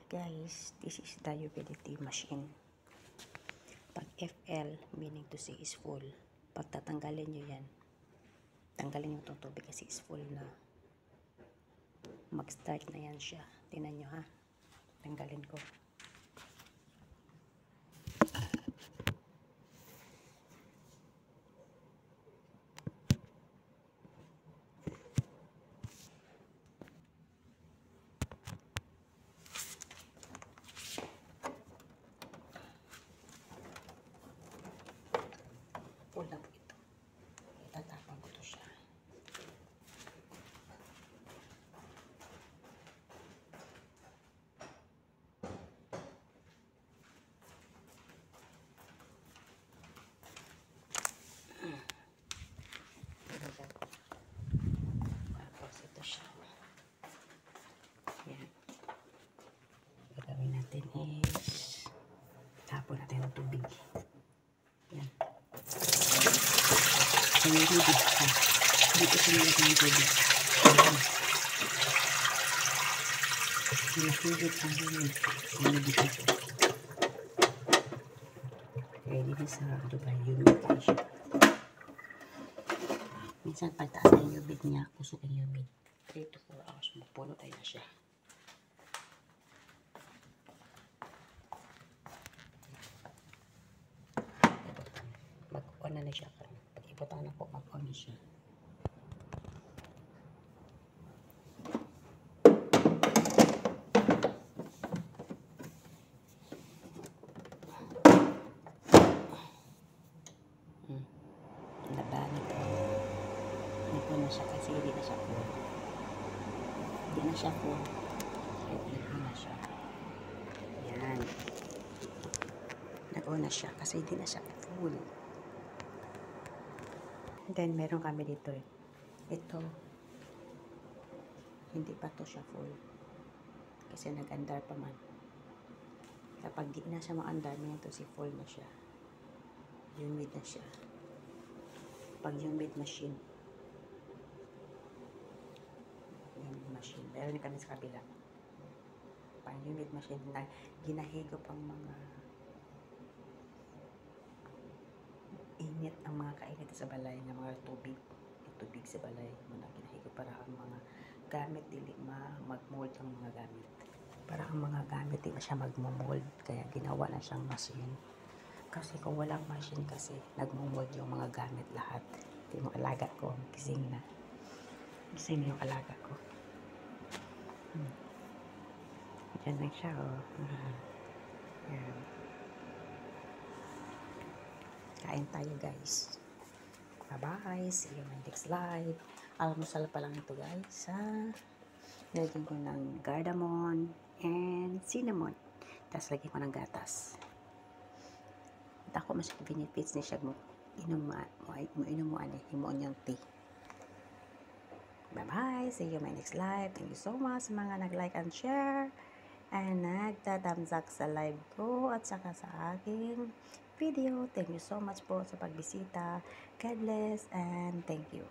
Guys, this is the humidity machine. Pag FL, meaning to say is full. Pag tatanggalin nyo yan, tanggalin nyo itong tubig kasi is full na. Mag-start na yan siya. Tingnan nyo ha. Tanggalin ko. Full na po ito. Itatapang ko ito siya. Tapos ito siya. Yan. Gagawin natin is tapon natin ng tubig. Yan. Yung tubig. Dito sa mga ng tubig. Nahigit ang humid. Humidity. Ready na sa Dubai. Humidity siya. Minsan pagtaas na yung humid niya, kusok yung humid. 3 to 4 hours. Magpuno tayo na siya. Mag-on na siya. Pag-iputan na po, mag-on na siya. Laban ito. Ito na siya kasi hindi na siya full. Hindi na siya full. Ito na siya. Yan. Nag-on na siya kasi hindi na siya full. Then, meron kami dito eh. Ito. Hindi pa to siya full. Kasi nag-andar pa man. Kapag di na siya ma-andar, may ito si full na siya. Humid na siya. Pag humid machine. Humid machine. Meron kami sa kabila. Pag humid machine na ginahigop ang mga init, ang mga kainit sa balay ng mga tubig. Tubig sa balay. Muna ginahigop para ang mga gamit dili mag-mold ang mga gamit. Para ang mga gamit di na siya mag-mold. Kaya ginawa na siyang machine. Kasi kung walang machine kasi, nag-mold yung mga gamit lahat. Ito yung alaga ko, gising na. Gising na yung alaga ko. Yan lang siya, oh. Yan. Kain tayo, guys. Bye-bye. See you in my next live. Almusal pa lang ito, guys. Nilagyan ko ng cardamom and cinnamon. Tapos lagyan ko ng gatas. Ako mas benefits ni siya mo inuman himuon yung tea. Bye bye, see you in my next live. Thank you so much mga nag-like and share and nagta-thumbs up sa live ko at saka sa aking video. Thank you so much po sa pagbisita. God bless and thank you.